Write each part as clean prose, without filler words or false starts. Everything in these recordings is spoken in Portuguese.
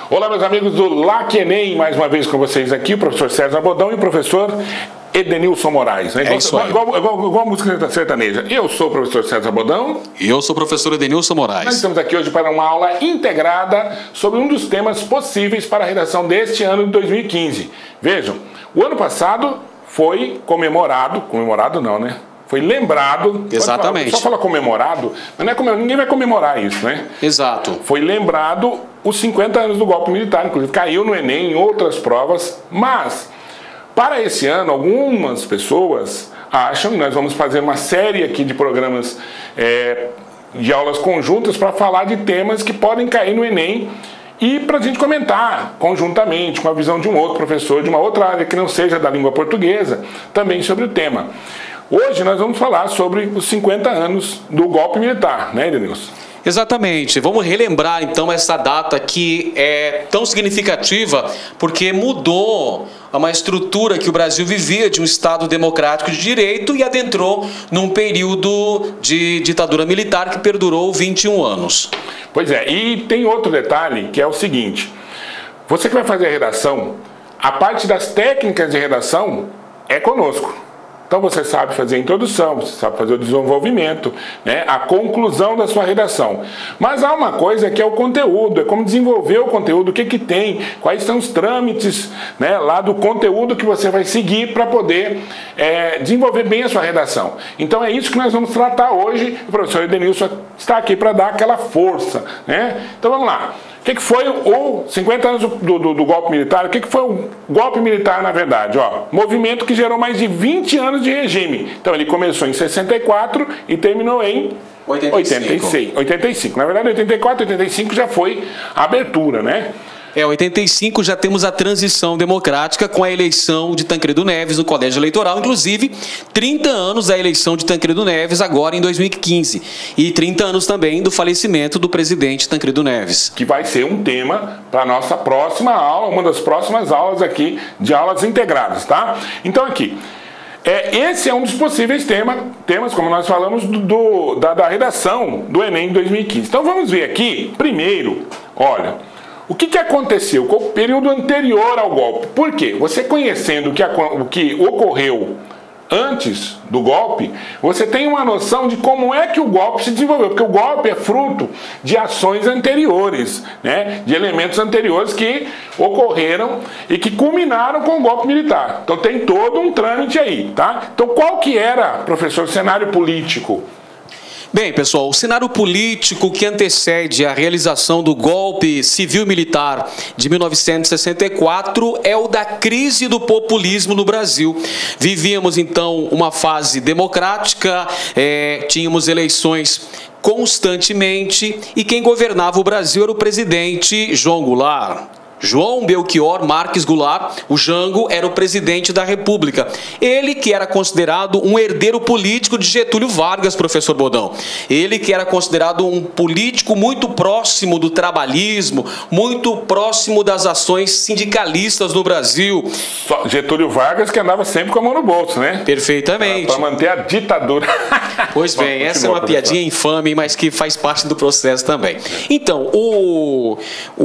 Olá, meus amigos do LAC Enem, mais uma vez com vocês aqui, o professor César Bodão e o professor Edenilson Moraes. Né? Igual a música sertaneja. Eu sou o professor César Bodão. E eu sou o professor Edenilson Moraes. Nós estamos aqui hoje para uma aula integrada sobre um dos temas possíveis para a redação deste ano de 2015. Vejam, o ano passado foi comemorado não, né? Foi lembrado. Exatamente. Só fala comemorado, mas não é ninguém vai comemorar isso, né? Exato. Foi lembrado os 50 anos do golpe militar, inclusive caiu no Enem, em outras provas, mas para esse ano algumas pessoas acham, e nós vamos fazer uma série aqui de programas de aulas conjuntas para falar de temas que podem cair no Enem e para a gente comentar conjuntamente com a visão de um outro professor de uma outra área que não seja da língua portuguesa, também sobre o tema. Hoje nós vamos falar sobre os 50 anos do golpe militar, né, Edenilson? Exatamente. Vamos relembrar então essa data que é tão significativa porque mudou uma estrutura que o Brasil vivia de um Estado democrático de direito e adentrou num período de ditadura militar que perdurou 21 anos. Pois é, e tem outro detalhe que é o seguinte: você que vai fazer a redação, a parte das técnicas de redação é conosco. Então você sabe fazer a introdução, você sabe fazer o desenvolvimento, né, a conclusão da sua redação. Mas há uma coisa que é o conteúdo, é como desenvolver o conteúdo, o que tem, quais são os trâmites, né, lá do conteúdo que você vai seguir para poder desenvolver bem a sua redação. Então é isso que nós vamos tratar hoje. O professor Edenilson está aqui para dar aquela força, né? Então vamos lá. O que foi os 50 anos do golpe militar? O que foi o golpe militar, na verdade? Movimento que gerou mais de 20 anos de regime. Então ele começou em 64 e terminou em 85. Na verdade, 84, 85 já foi a abertura, né? 85 já temos a transição democrática com a eleição de Tancredo Neves no Colégio Eleitoral, inclusive 30 anos da eleição de Tancredo Neves agora em 2015 e 30 anos também do falecimento do presidente Tancredo Neves. Que vai ser um tema para a nossa próxima aula, uma das próximas aulas aqui de aulas integradas, tá? Então aqui, esse é um dos possíveis temas, como nós falamos, da redação do Enem 2015. Então vamos ver aqui, primeiro, olha, o que aconteceu com o período anterior ao golpe? Por quê? Você conhecendo o que ocorreu antes do golpe, você tem uma noção de como é que o golpe se desenvolveu, porque o golpe é fruto de ações anteriores, né? De elementos anteriores que ocorreram e que culminaram com o golpe militar. Então tem todo um trâmite aí, tá? Então qual que era, professor, o cenário político? Bem, pessoal, o cenário político que antecede a realização do golpe civil-militar de 1964 é o da crise do populismo no Brasil. Vivíamos, então, uma fase democrática, tínhamos eleições constantemente e quem governava o Brasil era o presidente João Goulart. João Belchior Marques Goulart, o Jango, era o presidente da República. Ele que era considerado um herdeiro político de Getúlio Vargas, professor Bodão. Ele que era considerado um político muito próximo do trabalhismo, muito próximo das ações sindicalistas no Brasil. Getúlio Vargas que andava sempre com a mão no bolso, né? Perfeitamente. Para manter a ditadura. Pois bem, essa é uma piadinha infame, mas que faz parte do processo também. Então, o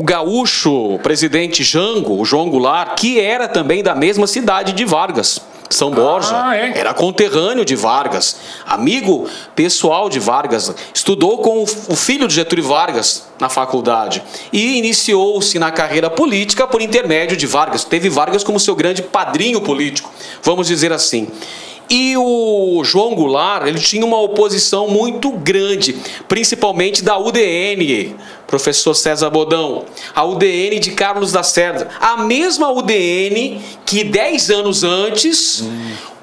gaúcho presidente Jango, o João Goulart, que era também da mesma cidade de Vargas, São Borja, era conterrâneo de Vargas, amigo pessoal de Vargas, estudou com o filho de Getúlio Vargas na faculdade e iniciou-se na carreira política por intermédio de Vargas. Teve Vargas como seu grande padrinho político, vamos dizer assim. E o João Goulart, ele tinha uma oposição muito grande, principalmente da UDN, professor César Bodão, a UDN de Carlos Lacerda, a mesma UDN que 10 anos antes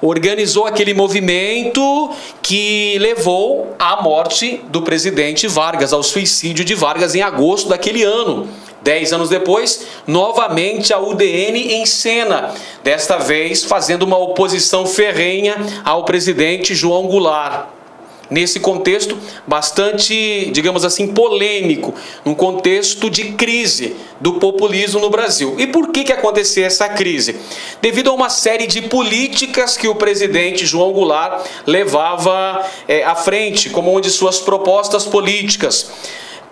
organizou aquele movimento que levou à morte do presidente Vargas, ao suicídio de Vargas em agosto daquele ano. 10 anos depois, novamente a UDN em cena, desta vez fazendo uma oposição ferrenha ao presidente João Goulart. nesse contexto bastante, digamos assim, polêmico, num contexto de crise do populismo no Brasil. E por que aconteceu essa crise? Devido a uma série de políticas que o presidente João Goulart levava à frente, como uma de suas propostas políticas.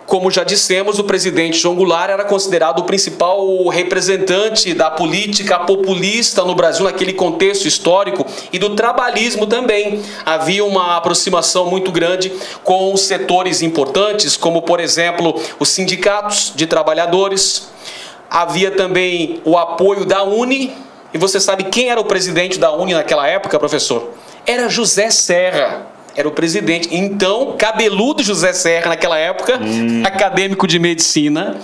Como já dissemos, o presidente João Goulart era considerado o principal representante da política populista no Brasil, naquele contexto histórico, e do trabalhismo também. Havia uma aproximação muito grande com setores importantes, como, por exemplo, os sindicatos de trabalhadores. Havia também o apoio da UNE. E você sabe quem era o presidente da UNE naquela época, professor? Era José Serra. Era o presidente, então, cabeludo José Serra naquela época, acadêmico de medicina,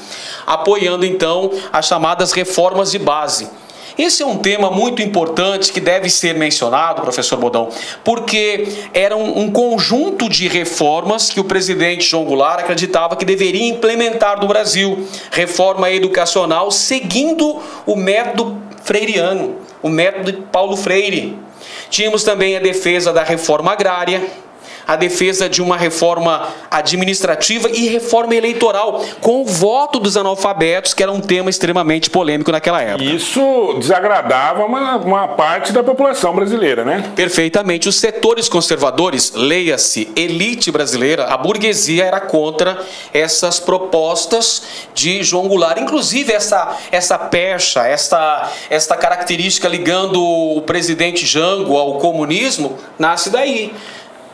apoiando então as chamadas reformas de base. Esse é um tema muito importante que deve ser mencionado, professor Bodão, porque era um conjunto de reformas que o presidente João Goulart acreditava que deveria implementar no Brasil. Reforma educacional seguindo o método freiriano, o método de Paulo Freire. Tínhamos também a defesa da reforma agrária, a defesa de uma reforma administrativa e reforma eleitoral, com o voto dos analfabetos, que era um tema extremamente polêmico naquela época. Isso desagradava uma parte da população brasileira, né? Perfeitamente. Os setores conservadores, leia-se, elite brasileira, a burguesia era contra essas propostas de João Goulart. Inclusive, essa pecha, esta característica ligando o presidente Jango ao comunismo, nasce daí.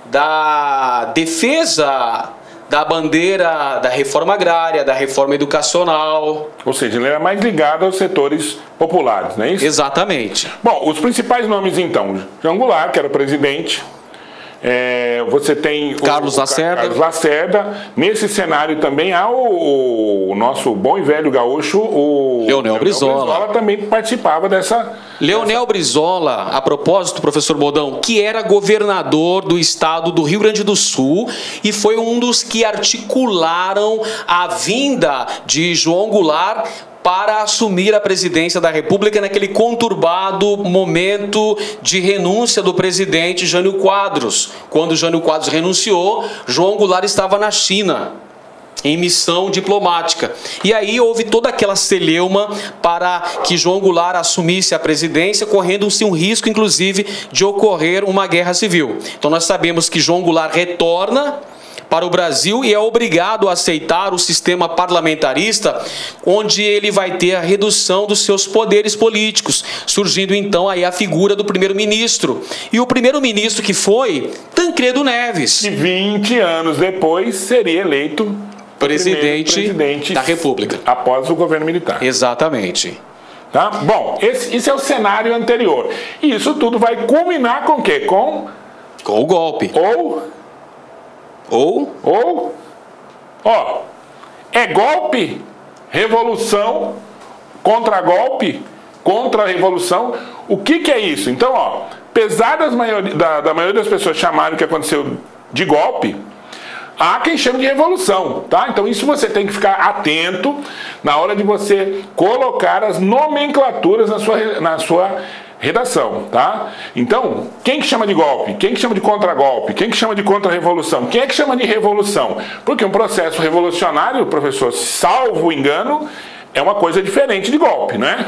Da defesa da bandeira da reforma agrária, da reforma educacional. Ou seja, ele era mais ligado aos setores populares, não é isso? Exatamente. Bom, os principais nomes então, João Goulart, que era o presidente, você tem Carlos Lacerda. Nesse cenário também há o nosso bom e velho gaúcho, o Leonel Brizola. Também participava dessa... Leonel Brizola, a propósito, professor Bodão, que era governador do estado do Rio Grande do Sul e foi um dos que articularam a vinda de João Goulart para assumir a presidência da República naquele conturbado momento de renúncia do presidente Jânio Quadros. Quando Jânio Quadros renunciou, João Goulart estava na China, em missão diplomática. E aí houve toda aquela celeuma para que João Goulart assumisse a presidência, correndo-se um risco, inclusive, de ocorrer uma guerra civil. Então nós sabemos que João Goulart retorna para o Brasil e é obrigado a aceitar o sistema parlamentarista, onde ele vai ter a redução dos seus poderes políticos, surgindo então aí a figura do primeiro-ministro. E o primeiro-ministro que foi Tancredo Neves. E 20 anos depois seria eleito presidente da República. Após o governo militar. Exatamente. Tá? Bom, esse é o cenário anterior. E isso tudo vai culminar com o quê? Com o golpe. É golpe, revolução, contra-golpe, contra-revolução. O que é isso? Então, apesar da maioria das pessoas chamarem o que aconteceu de golpe, há quem chame de revolução, tá? Então isso você tem que ficar atento na hora de você colocar as nomenclaturas na sua redação, tá? Então, quem que chama de golpe? Quem que chama de contra-golpe? Quem que chama de contra-revolução? Quem é que chama de revolução? Porque um processo revolucionário, professor, salvo engano, é uma coisa diferente de golpe, não é?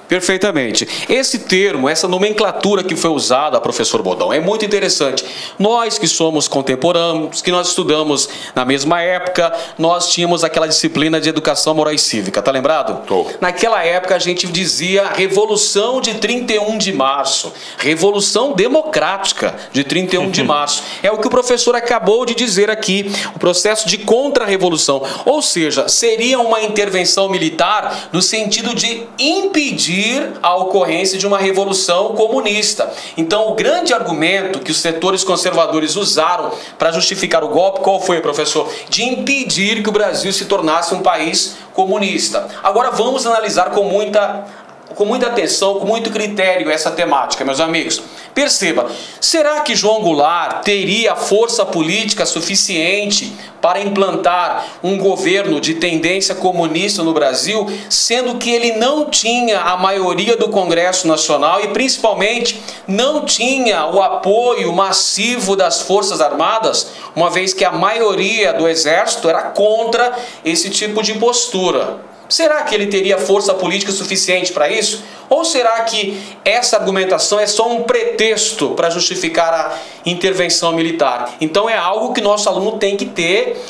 Perfeitamente. Esse termo, essa nomenclatura que foi usada, professor Bodão, é muito interessante. Nós que somos contemporâneos, que nós estudamos na mesma época, nós tínhamos aquela disciplina de educação moral e cívica, tá lembrado? Tô. Naquela época a gente dizia Revolução de 31 de março, Revolução Democrática de 31 de março. É o que o professor acabou de dizer aqui, o processo de contra-revolução. Ou seja, seria uma intervenção militar no sentido de impedir a ocorrência de uma revolução comunista. Então, o grande argumento que os setores conservadores usaram para justificar o golpe, qual foi, professor? De impedir que o Brasil se tornasse um país comunista. Agora, vamos analisar com muita com muita atenção, com muito critério essa temática, meus amigos. Perceba, será que João Goulart teria força política suficiente para implantar um governo de tendência comunista no Brasil, sendo que ele não tinha a maioria do Congresso Nacional e principalmente não tinha o apoio massivo das Forças Armadas, uma vez que a maioria do Exército era contra esse tipo de postura? Será que ele teria força política suficiente para isso? Ou será que essa argumentação é só um pretexto para justificar a intervenção militar? Então é algo que nosso aluno tem que ter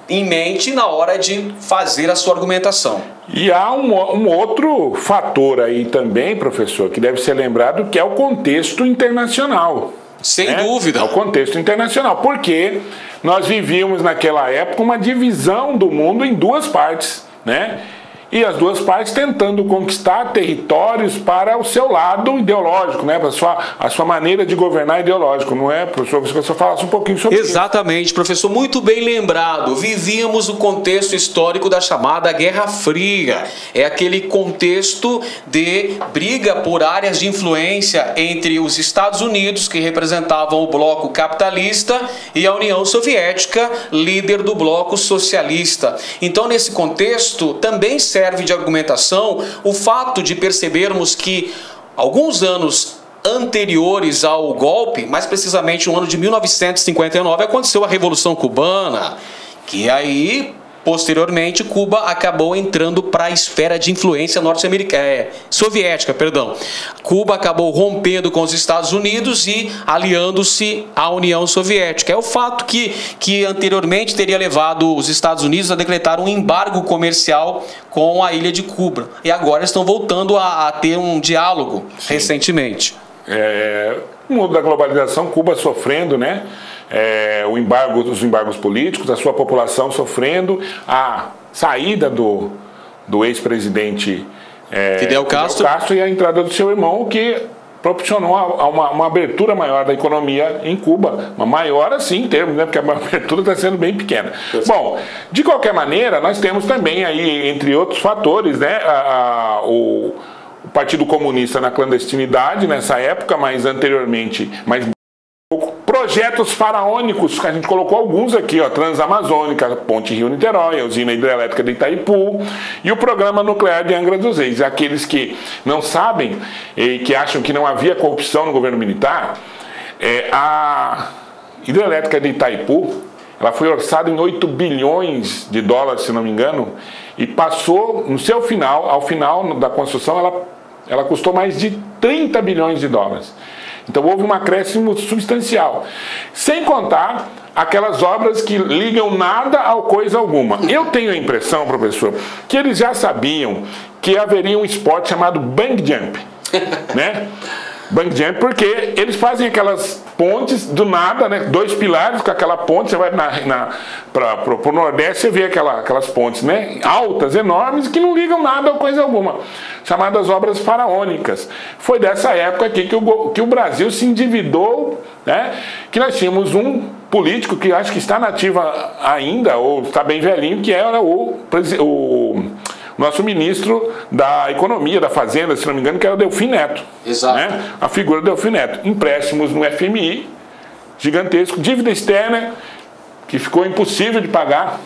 em mente na hora de fazer a sua argumentação. E há um outro fator aí também, professor, que deve ser lembrado, que é o contexto internacional. Sem dúvida. É o contexto internacional, porque nós vivíamos naquela época uma divisão do mundo em duas partes, né? E as duas partes tentando conquistar territórios para o seu lado ideológico, né? Para a sua maneira de governar ideológico, não é, professor? Que você falasse um pouquinho sobre isso. Exatamente, professor, muito bem lembrado. Vivíamos o contexto histórico da chamada Guerra Fria. É aquele contexto de briga por áreas de influência entre os Estados Unidos, que representavam o bloco capitalista, e a União Soviética, líder do bloco socialista. Então, nesse contexto, também serve de argumentação o fato de percebermos que alguns anos anteriores ao golpe, mais precisamente no ano de 1959, aconteceu a Revolução Cubana, que aí posteriormente Cuba acabou entrando para a esfera de influência soviética. Cuba acabou rompendo com os Estados Unidos e aliando-se à União Soviética. É o fato que anteriormente teria levado os Estados Unidos a decretar um embargo comercial com a ilha de Cuba. E agora estão voltando a ter um diálogo. Sim. Recentemente. O mundo da globalização, Cuba sofrendo, né? Os embargos políticos, a sua população sofrendo, a saída do ex-presidente Fidel Castro e a entrada do seu irmão, o que proporcionou uma abertura maior da economia em Cuba, uma maior assim em termos, né? Porque a abertura está sendo bem pequena. Bom, de qualquer maneira, nós temos também aí, entre outros fatores, né, o Partido Comunista na clandestinidade nessa época, mas anteriormente, projetos faraônicos, que a gente colocou alguns aqui, ó, Transamazônica, Ponte Rio-Niterói, a usina hidrelétrica de Itaipu e o programa nuclear de Angra dos Reis. Aqueles que não sabem e que acham que não havia corrupção no governo militar, a hidrelétrica de Itaipu, ela foi orçada em 8 bilhões de dólares, se não me engano, e passou, ao final da construção, ela custou mais de 30 bilhões de dólares. Então houve um acréscimo substancial. Sem contar aquelas obras que ligam nada a coisa alguma. Eu tenho a impressão, professor, que eles já sabiam que haveria um esporte chamado bang jump, né? Bang jump, porque eles fazem aquelas pontes do nada, né? 2 pilares com aquela ponte, você vai para o Nordeste, você vê aquelas pontes, né? Altas, enormes, que não ligam nada a coisa alguma, chamadas obras faraônicas. Foi dessa época aqui que o Brasil se endividou, né? Que nós tínhamos um político que acho que está na ativa ainda, ou está bem velhinho, que era o nosso ministro da Economia, da Fazenda, se não me engano, que era o Delfim Neto. Exato. Né? A figura do Delfim Neto. Empréstimos no FMI, gigantesco, dívida externa, que ficou impossível de pagar.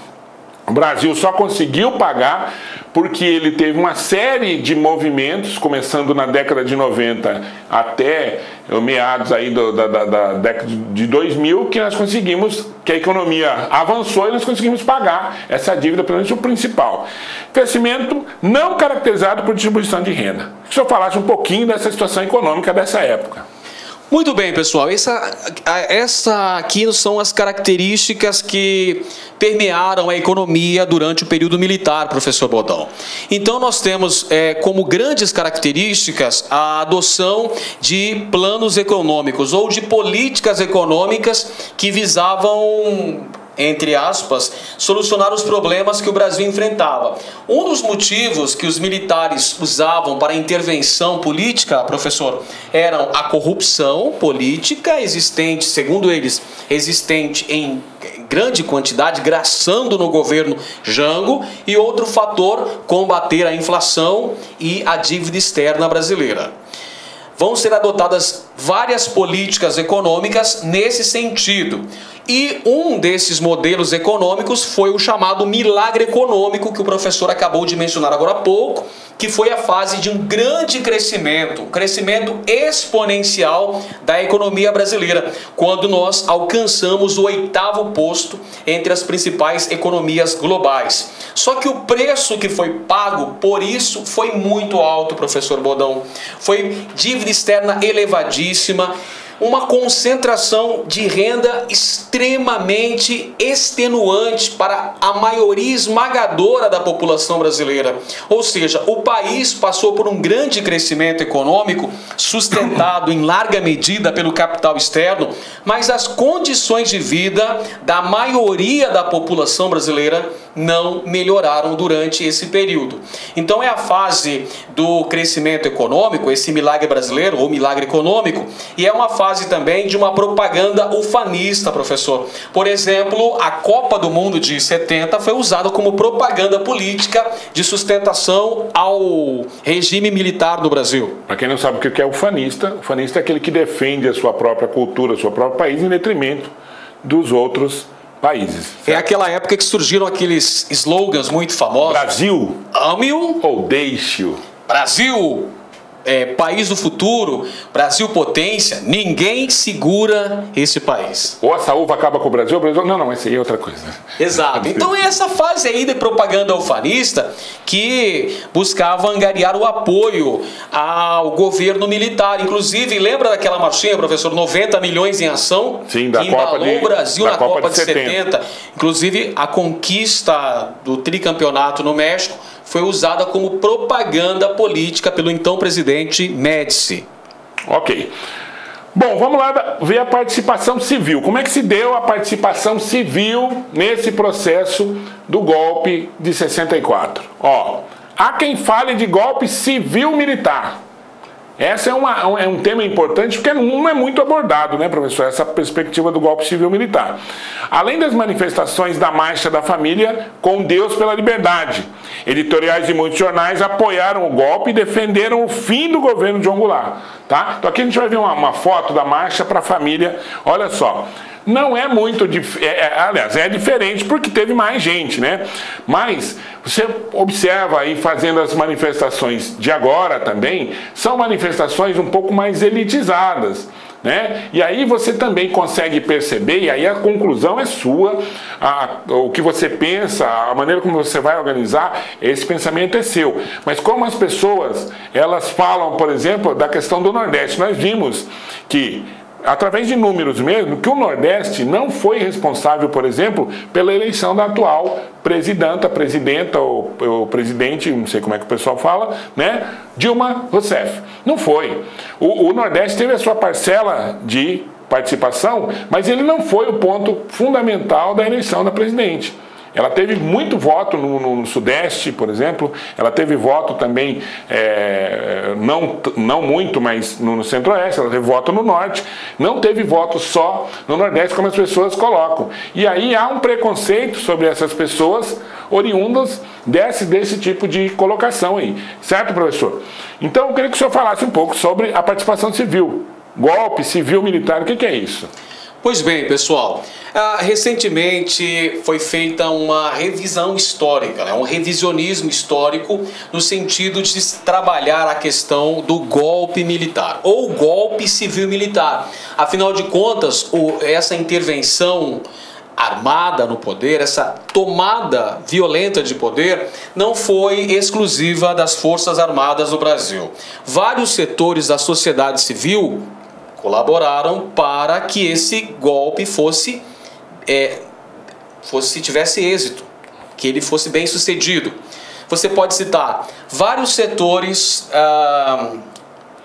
O Brasil só conseguiu pagar porque ele teve uma série de movimentos, começando na década de 90 até meados aí da década de 2000, que nós conseguimos, que a economia avançou e nós conseguimos pagar essa dívida, pelo menos o principal. Crescimento não caracterizado por distribuição de renda. Se o senhor falasse um pouquinho dessa situação econômica dessa época. Muito bem, pessoal. Essa aqui são as características que permearam a economia durante o período militar, professor Bodão. Então, nós temos como grandes características a adoção de planos econômicos ou de políticas econômicas que visavam, entre aspas, solucionar os problemas que o Brasil enfrentava. Um dos motivos que os militares usavam para intervenção política, professor, eram a corrupção política existente, segundo eles, existente em grande quantidade, graçando no governo Jango, e outro fator, combater a inflação e a dívida externa brasileira. Vão ser adotadas várias políticas econômicas nesse sentido. E um desses modelos econômicos foi o chamado milagre econômico, que o professor acabou de mencionar agora há pouco, que foi a fase de um grande crescimento, crescimento exponencial da economia brasileira, quando nós alcançamos o 8º posto entre as principais economias globais. Só que o preço que foi pago por isso foi muito alto, professor Bodão. Foi dívida externa elevadíssima, uma concentração de renda extremamente extenuante para a maioria esmagadora da população brasileira. Ou seja, o país passou por um grande crescimento econômico, sustentado em larga medida pelo capital externo, mas as condições de vida da maioria da população brasileira não melhoraram durante esse período. Então é a fase do crescimento econômico, esse milagre brasileiro ou milagre econômico, e é uma fase também de uma propaganda ufanista, professor. Por exemplo, a Copa do Mundo de 70 foi usada como propaganda política de sustentação ao regime militar do Brasil. Para quem não sabe o que é ufanista é aquele que defende a sua própria cultura, o seu próprio país em detrimento dos outros países. Certo? É aquela época que surgiram aqueles slogans muito famosos. Brasil, ame-o ou deixe-o. Brasil, país do futuro, Brasil potência, ninguém segura esse país. Ou a saúva acaba com o Brasil, não, esse aí é outra coisa. Exato. Então é essa fase aí de propaganda ufanista que buscava angariar o apoio ao governo militar. Inclusive, lembra daquela marchinha, professor, 90 milhões em ação? Sim, da que Copa embalou o Brasil na Copa de 70. Inclusive, a conquista do tricampeonato no México foi usada como propaganda política pelo então presidente Médici. Ok. Bom, vamos lá ver a participação civil. Como é que se deu a participação civil nesse processo do golpe de 64? Há quem fale de golpe civil-militar. Esse é um tema importante porque não é muito abordado, né, professor? Essa perspectiva do golpe civil-militar. Além das manifestações da Marcha da Família com Deus pela Liberdade, editoriais de muitos jornais apoiaram o golpe e defenderam o fim do governo de João Goulart. Tá? Então aqui a gente vai ver uma foto da Marcha para a Família. Olha só. Não é muito, aliás, é diferente porque teve mais gente, né? Mas você observa aí fazendo as manifestações de agora também, são manifestações um pouco mais elitizadas, né? E aí você também consegue perceber, e aí a conclusão é sua, o que você pensa, a maneira como você vai organizar, esse pensamento é seu. Mas como as pessoas, elas falam, por exemplo, da questão do Nordeste, nós vimos que através de números mesmo, que o Nordeste não foi responsável, por exemplo, pela eleição da atual presidenta ou presidente, não sei como é que o pessoal fala, né? Dilma Rousseff. Não foi. O Nordeste teve a sua parcela de participação, mas ele não foi o ponto fundamental da eleição da presidente. Ela teve muito voto no Sudeste, por exemplo, ela teve voto também, não muito, mas no Centro-Oeste, ela teve voto no Norte, não teve voto só no Nordeste, como as pessoas colocam. E aí há um preconceito sobre essas pessoas oriundas desse tipo de colocação aí. Certo, professor? Então eu queria que o senhor falasse um pouco sobre a participação civil. Golpe civil-militar, o que é isso? Pois bem, pessoal, recentemente foi feita uma revisão histórica, né? Um revisionismo histórico no sentido de se trabalhar a questão do golpe militar ou golpe civil-militar. Afinal de contas, essa intervenção armada no poder, essa tomada violenta de poder, não foi exclusiva das Forças Armadas do Brasil. Vários setores da sociedade civil colaboraram para que esse golpe tivesse êxito, que ele fosse bem sucedido. Você pode citar vários setores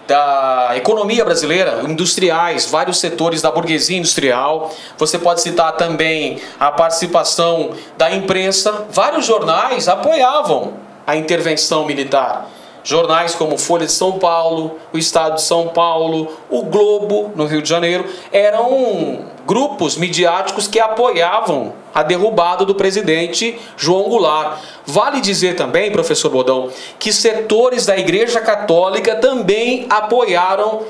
da economia brasileira, industriais, vários setores da burguesia industrial. Você pode citar também a participação da imprensa. Vários jornais apoiavam a intervenção militar. Jornais como Folha de São Paulo, o Estado de São Paulo, o Globo, no Rio de Janeiro, eram grupos midiáticos que apoiavam a derrubada do presidente João Goulart. Vale dizer também, professor Bodão, que setores da Igreja Católica também apoiaram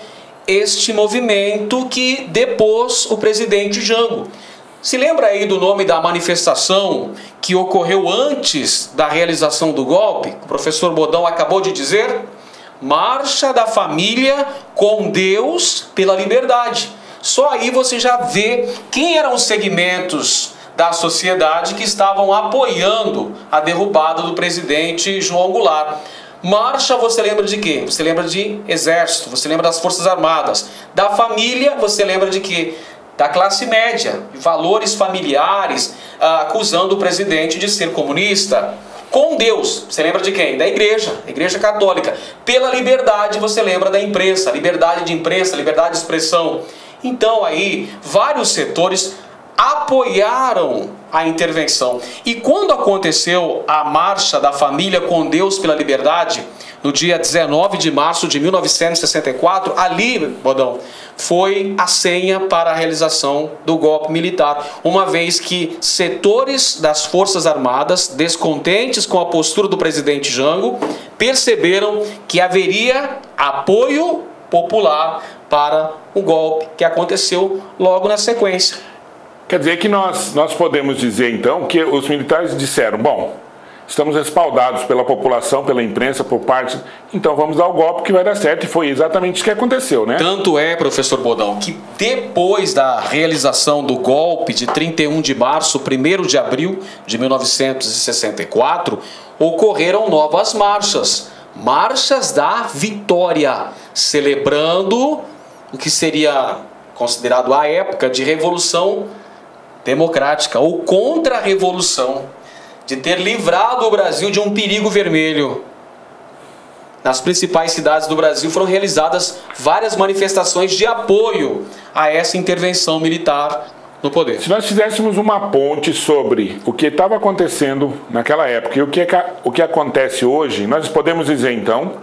este movimento que depôs o presidente Jango. Se lembra aí do nome da manifestação que ocorreu antes da realização do golpe? O professor Bodão acabou de dizer: Marcha da Família com Deus pela Liberdade. Só aí você já vê quem eram os segmentos da sociedade que estavam apoiando a derrubada do presidente João Goulart. Marcha, você lembra de quê? Você lembra de exército, você lembra das Forças Armadas. Da família, você lembra de quê? Da classe média, de valores familiares, acusando o presidente de ser comunista. Com Deus, você lembra de quem? Da Igreja Católica. Pela liberdade, você lembra da imprensa, liberdade de imprensa, liberdade de expressão. Então aí, vários setores apoiaram a intervenção. E quando aconteceu a Marcha da Família com Deus pela Liberdade, no dia 19 de março de 1964, ali, Bodão, foi a senha para a realização do golpe militar, uma vez que setores das Forças Armadas, descontentes com a postura do presidente Jango, perceberam que haveria apoio popular para o golpe que aconteceu logo na sequência. Quer dizer que nós podemos dizer então que os militares disseram: bom, estamos respaldados pela população, pela imprensa, por parte, então vamos dar o golpe que vai dar certo, e foi exatamente isso que aconteceu, né? Tanto é, professor Bodão, que depois da realização do golpe de 31 de março, 1º de abril de 1964, ocorreram novas marchas, marchas da vitória, celebrando o que seria considerado à época de revolução democrática ou contra-revolução, de ter livrado o Brasil de um perigo vermelho. Nas principais cidades do Brasil foram realizadas várias manifestações de apoio a essa intervenção militar no poder. Se nós fizéssemos uma ponte sobre o que estava acontecendo naquela época e o que acontece hoje, nós podemos dizer então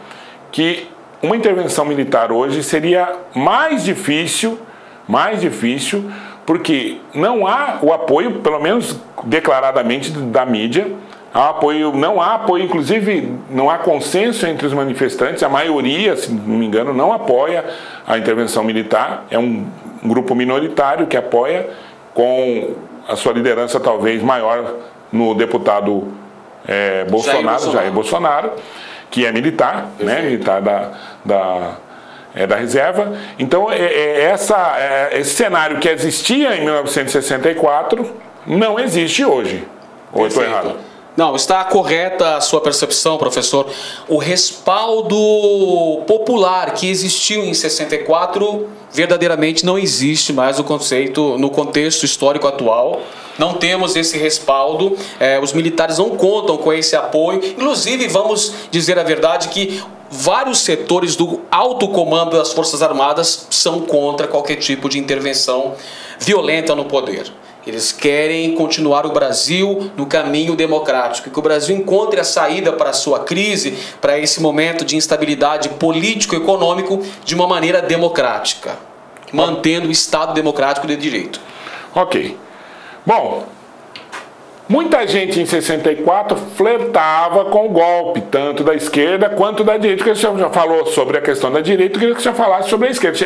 que uma intervenção militar hoje seria mais difícil, porque não há o apoio, pelo menos declaradamente, da mídia. Não há apoio, inclusive não há consenso entre os manifestantes. A maioria, se não me engano, não apoia a intervenção militar. É um grupo minoritário que apoia, com a sua liderança talvez maior no deputado Jair Bolsonaro, que é militar, né, militar da reserva. Então, esse cenário que existia em 1964 não existe hoje. Ou eu estou errado? Não, está correta a sua percepção, professor. O respaldo popular que existiu em 64 verdadeiramente não existe mais no contexto histórico atual. Não temos esse respaldo, os militares não contam com esse apoio. Inclusive, vamos dizer a verdade que vários setores do alto comando das Forças Armadas são contra qualquer tipo de intervenção violenta no poder. Eles querem continuar o Brasil no caminho democrático, que o Brasil encontre a saída para a sua crise, para esse momento de instabilidade político-econômico, de uma maneira democrática, mantendo o Estado democrático de direito. Ok. Bom, muita gente em 64 flertava com o golpe, tanto da esquerda quanto da direita. Porque o senhor já falou sobre a questão da direita, eu queria que o senhor falasse sobre a esquerda.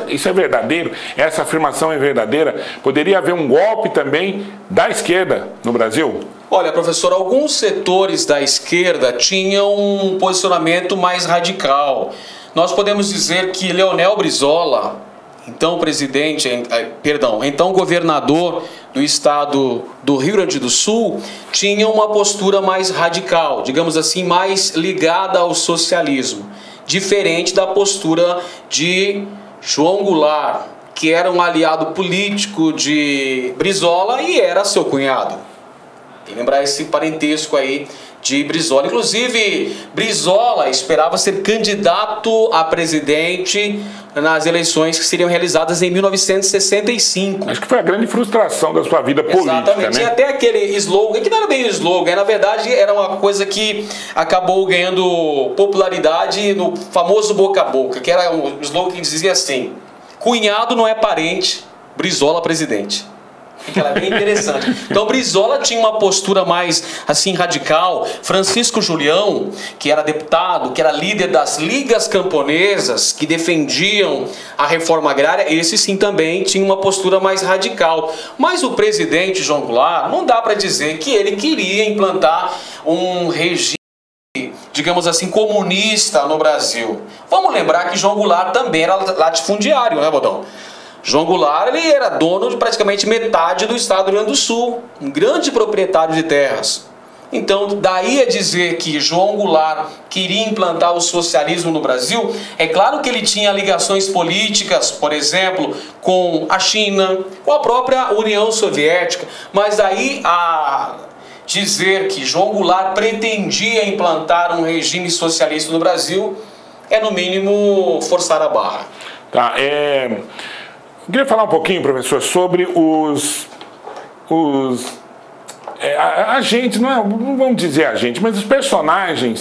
Isso é verdadeiro? Essa afirmação é verdadeira? Poderia haver um golpe também da esquerda no Brasil? Olha, professor, alguns setores da esquerda tinham um posicionamento mais radical. Nós podemos dizer que Leonel Brizola, então governador do estado do Rio Grande do Sul, tinha uma postura mais radical, digamos assim, mais ligada ao socialismo, diferente da postura de João Goulart, que era um aliado político de Brizola e era seu cunhado. Tem que lembrar esse parentesco aí de Brizola. Inclusive, Brizola esperava ser candidato a presidente nas eleições que seriam realizadas em 1965. Acho que foi a grande frustração da sua vida política, exatamente, né? Tinha até aquele slogan, que não era bem um slogan, na verdade era uma coisa que acabou ganhando popularidade no famoso boca a boca, que era um slogan que dizia assim: cunhado não é parente, Brizola presidente. Que era bem interessante. Então Brizola tinha uma postura mais assim radical. Francisco Julião, que era deputado, que era líder das ligas camponesas que defendiam a reforma agrária, esse sim também tinha uma postura mais radical. Mas o presidente João Goulart, não dá para dizer que ele queria implantar um regime, digamos assim, comunista no Brasil. Vamos lembrar que João Goulart também era latifundiário, né, Bodão? João Goulart, ele era dono de praticamente metade do estado do Rio Grande do Sul, um grande proprietário de terras. Então, daí a dizer que João Goulart queria implantar o socialismo no Brasil, é claro que ele tinha ligações políticas, por exemplo, com a China, com a própria União Soviética, mas daí a dizer que João Goulart pretendia implantar um regime socialista no Brasil é, no mínimo, forçar a barra. Tá, eu queria falar um pouquinho, professor, sobre os agentes, não vamos dizer agentes, mas os personagens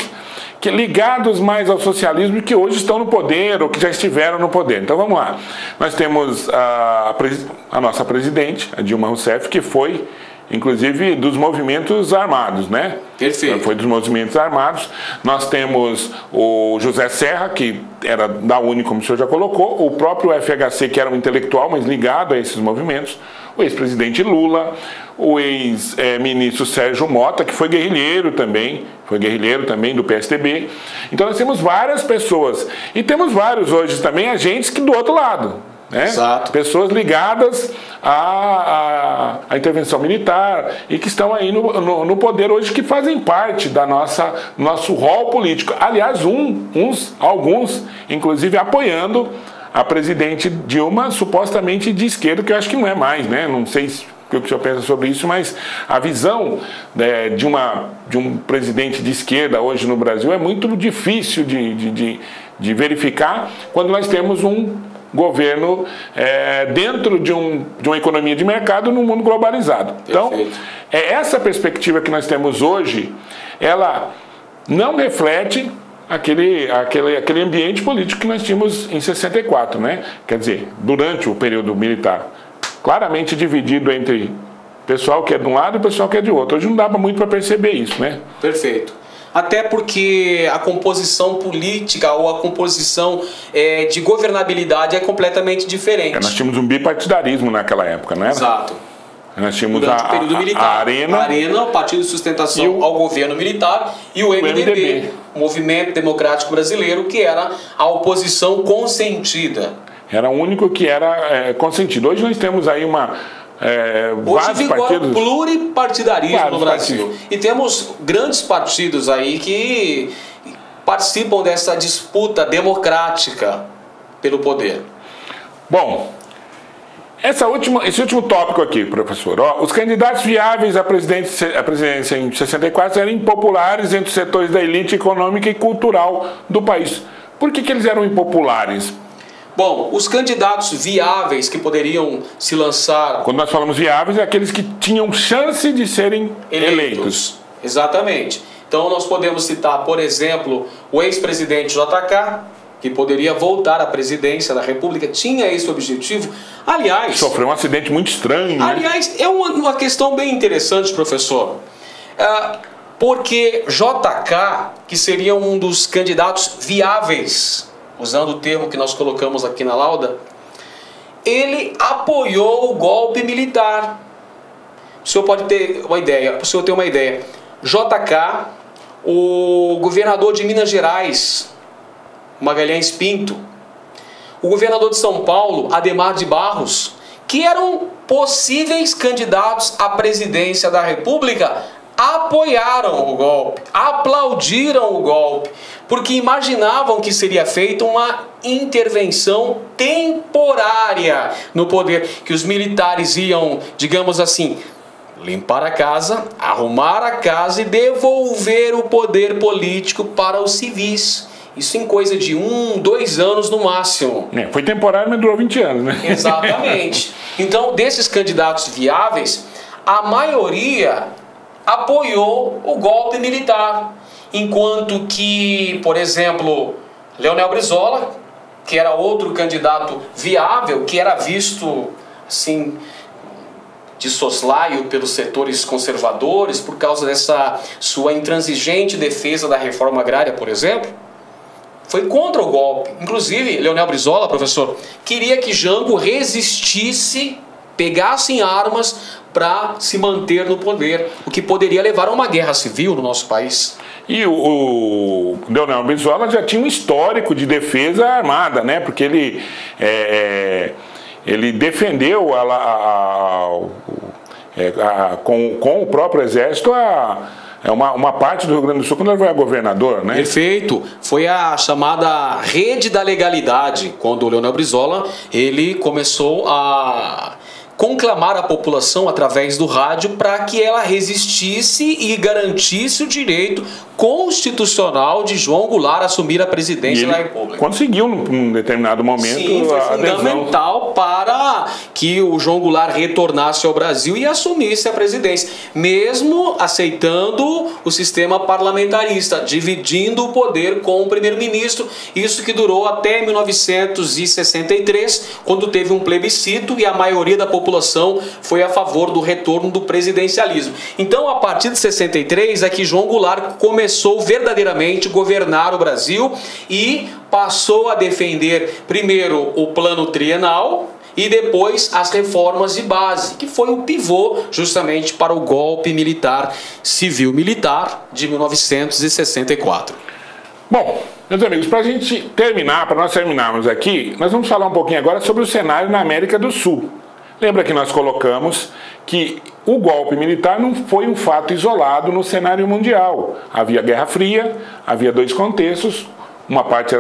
ligados mais ao socialismo e que hoje estão no poder ou que já estiveram no poder. Então vamos lá. Nós temos a nossa presidente, a Dilma Rousseff, que foi, inclusive, dos movimentos armados, né? Perfeito. Foi dos movimentos armados. Nós temos o José Serra, que era da UNE, como o senhor já colocou, o próprio FHC, que era um intelectual, mas ligado a esses movimentos, o ex-presidente Lula, o ex-ministro Sérgio Mota, que foi guerrilheiro também do PSDB. Então nós temos várias pessoas. E temos vários hoje também agentes que do outro lado, né? Exato. Pessoas ligadas à intervenção militar e que estão aí no poder hoje, que fazem parte da nosso rol político. Aliás, alguns, inclusive, apoiando a presidente Dilma, supostamente de esquerda, que eu acho que não é mais, né? Não sei o que o senhor pensa sobre isso, mas a visão de um presidente de esquerda hoje no Brasil é muito difícil de verificar quando nós temos um governo dentro de uma economia de mercado no mundo globalizado. Então, essa perspectiva que nós temos hoje, ela não reflete aquele ambiente político que nós tínhamos em 64, né? Quer dizer, durante o período militar, claramente dividido entre pessoal que é de um lado e pessoal que é de outro. Hoje não dá muito para perceber isso, né? Perfeito. Até porque a composição política ou a composição de governabilidade é completamente diferente. Nós tínhamos um bipartidarismo naquela época, né? Exato. Nós tínhamos durante o período militar, a Arena, o Partido de Sustentação ao Governo Militar, e o MDB, o Movimento Democrático Brasileiro, que era a oposição consentida. Era o único que era consentido. Hoje nós temos aí hoje vigora o pluripartidarismo no Brasil. Partidos. E temos grandes partidos aí que participam dessa disputa democrática pelo poder. Bom, esse último tópico aqui, professor. Os candidatos viáveis à presidência em 64 eram impopulares entre os setores da elite econômica e cultural do país. Por que eles eram impopulares? Bom, os candidatos viáveis que poderiam se lançar... Quando nós falamos viáveis, é aqueles que tinham chance de serem eleitos. Exatamente. Então nós podemos citar, por exemplo, o ex-presidente JK, que poderia voltar à presidência da República, tinha esse objetivo. Aliás... Sofreu um acidente muito estranho, né? Aliás, é uma questão bem interessante, professor. Porque JK, que seria um dos candidatos viáveis, usando o termo que nós colocamos aqui na lauda, ele apoiou o golpe militar. O senhor pode ter uma ideia. O senhor tem uma ideia. JK, o governador de Minas Gerais, Magalhães Pinto, o governador de São Paulo, Adhemar de Barros, que eram possíveis candidatos à presidência da República, apoiaram o golpe, aplaudiram o golpe, porque imaginavam que seria feita uma intervenção temporária no poder, que os militares iam, digamos assim, limpar a casa, arrumar a casa e devolver o poder político para os civis. Isso em coisa de 1, 2 anos no máximo. Foi temporário, mas durou 20 anos, né? Exatamente. Então, desses candidatos viáveis, a maioria apoiou o golpe militar. Enquanto que, por exemplo, Leonel Brizola, que era outro candidato viável, que era visto assim de soslaio pelos setores conservadores por causa dessa sua intransigente defesa da reforma agrária, por exemplo, foi contra o golpe. Inclusive, Leonel Brizola, professor, queria que Jango resistisse, pegasse em armas para se manter no poder, o que poderia levar a uma guerra civil no nosso país. E o Leonel Brizola já tinha um histórico de defesa armada, né? Porque ele defendeu com o próprio exército uma parte do Rio Grande do Sul quando ele foi governador, né? Perfeito. Foi a chamada rede da legalidade, quando o Leonel Brizola ele começou a conclamar a população através do rádio para que ela resistisse e garantisse o direito constitucional de João Goulart assumir a presidência da República. Conseguiu num determinado momento. Sim, foi fundamental para que o João Goulart retornasse ao Brasil e assumisse a presidência, mesmo aceitando o sistema parlamentarista, dividindo o poder com o primeiro-ministro, isso que durou até 1963, quando teve um plebiscito e a maioria da população foi a favor do retorno do presidencialismo. Então, a partir de 63 é que João Goulart começou verdadeiramente governar o Brasil e passou a defender primeiro o plano trienal e depois as reformas de base, que foi o pivô justamente para o golpe militar, civil-militar de 1964. Bom, meus amigos, para nós terminarmos aqui, nós vamos falar um pouquinho agora sobre o cenário na América do Sul. Lembra que nós colocamos que o golpe militar não foi um fato isolado no cenário mundial. Havia Guerra Fria, havia 2 contextos, uma parte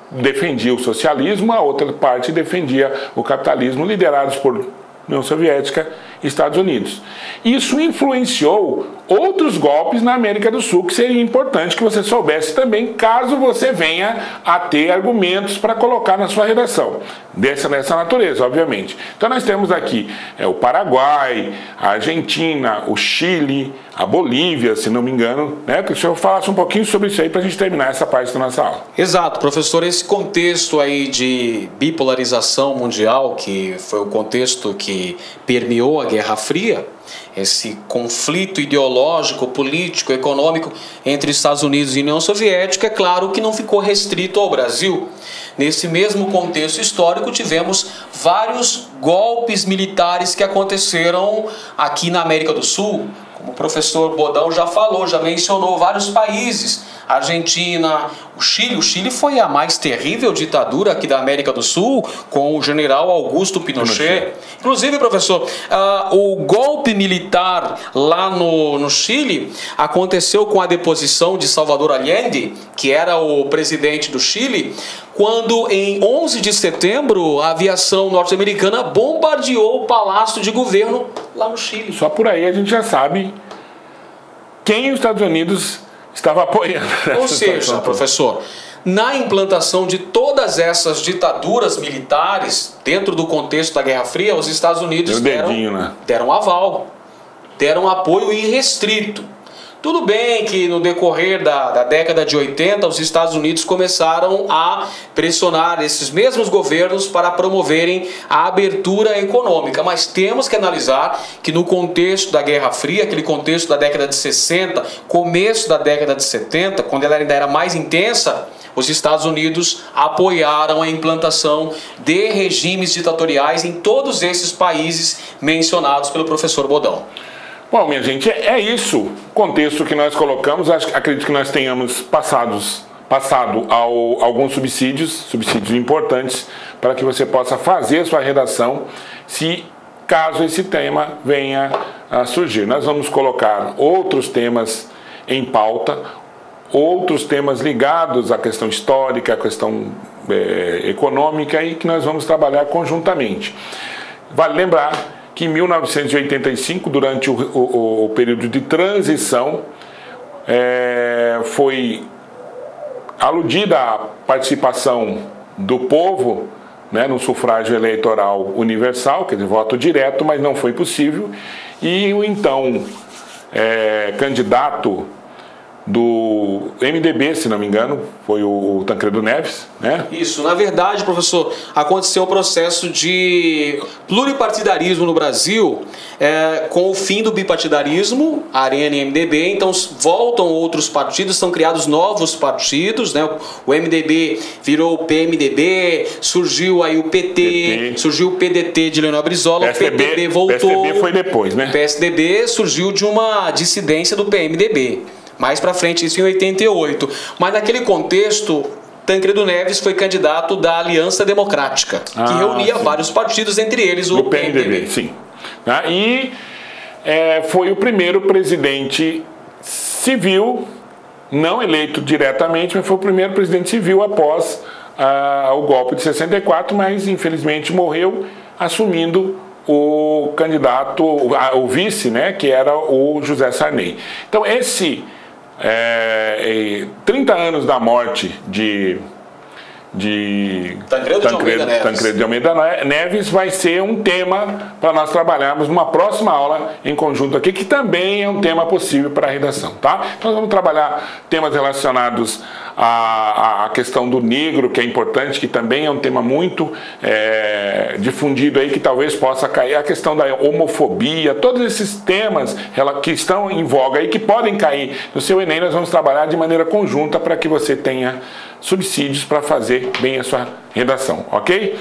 defendia o socialismo, a outra parte defendia o capitalismo, liderados por União Soviética e Estados Unidos. Isso influenciou outros golpes na América do Sul, que seria importante que você soubesse também, caso você venha a ter argumentos para colocar na sua redação, nessa natureza, obviamente. Então nós temos aqui o Paraguai, a Argentina, o Chile, a Bolívia, se não me engano, né? Que o senhor falasse um pouquinho sobre isso aí para a gente terminar essa parte da nossa aula. Exato, professor. Esse contexto aí de bipolarização mundial, que foi o contexto que permeou a Guerra Fria, esse conflito ideológico, político, econômico entre Estados Unidos e União Soviética, é claro que não ficou restrito ao Brasil. Nesse mesmo contexto histórico, tivemos vários golpes militares que aconteceram aqui na América do Sul. Como o professor Bodão já falou, já mencionou vários países. Argentina, o Chile. O Chile foi a mais terrível ditadura aqui da América do Sul, com o general Augusto Pinochet. Inclusive, professor, o golpe militar lá no Chile aconteceu com a deposição de Salvador Allende, que era o presidente do Chile, quando em 11 de setembro a aviação norte-americana bombardeou o Palácio de Governo lá no Chile. Só por aí a gente já sabe quem os Estados Unidos estava apoiando. Ou seja, professor, na implantação de todas essas ditaduras militares, dentro do contexto da Guerra Fria, os Estados Unidos deram aval, deram apoio irrestrito. Tudo bem que no decorrer da década de 80, os Estados Unidos começaram a pressionar esses mesmos governos para promoverem a abertura econômica, mas temos que analisar que no contexto da Guerra Fria, aquele contexto da década de 60, começo da década de 70, quando ela ainda era mais intensa, os Estados Unidos apoiaram a implantação de regimes ditatoriais em todos esses países mencionados pelo professor Bodão. Bom, minha gente, é isso o contexto que nós colocamos. Acredito que nós tenhamos passado alguns subsídios importantes para que você possa fazer a sua redação, caso esse tema venha a surgir. Nós vamos colocar outros temas em pauta, outros temas ligados à questão histórica, à questão econômica, e que nós vamos trabalhar conjuntamente. Vale lembrar que em 1985, durante o período de transição, foi aludida a participação do povo, né, no sufrágio eleitoral universal, quer dizer, voto direto, mas não foi possível. E o então candidato do MDB, se não me engano, foi o Tancredo Neves, né? Isso, na verdade, professor, aconteceu o processo de pluripartidarismo no Brasil, com o fim do bipartidarismo, Arena e MDB, então voltam outros partidos, são criados novos partidos, né? O MDB virou o PMDB, surgiu aí o PT, surgiu o PDT de Leonel Brizola, PSDB, o PTB voltou. O PSDB foi depois, né? O PSDB surgiu de uma dissidência do PMDB. Mais para frente, isso em 88. Mas naquele contexto, Tancredo Neves foi candidato da Aliança Democrática, que reunia vários partidos, entre eles o PMDB. Sim. E foi o primeiro presidente civil, não eleito diretamente, mas foi o primeiro presidente civil após o golpe de 64, mas infelizmente morreu assumindo o candidato, o vice, né, que era o José Sarney. Então 30 anos da morte de Tancredo de Almeida Neves vai ser um tema para nós trabalharmos numa próxima aula em conjunto aqui, que também é um tema possível para a redação, tá? Então nós vamos trabalhar temas relacionados à questão do negro, que é importante, que também é um tema muito difundido aí, que talvez possa cair, a questão da homofobia, todos esses temas que estão em voga aí, que podem cair no seu Enem, nós vamos trabalhar de maneira conjunta para que você tenha subsídios para fazer bem a sua redação, ok?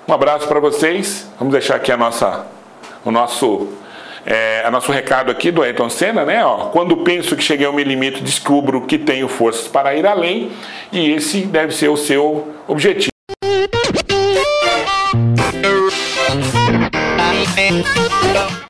Um abraço para vocês. Vamos deixar aqui o nosso recado aqui do Ayrton Senna, né? Quando penso que cheguei ao meu limite, descubro que tenho forças para ir além, e esse deve ser o seu objetivo.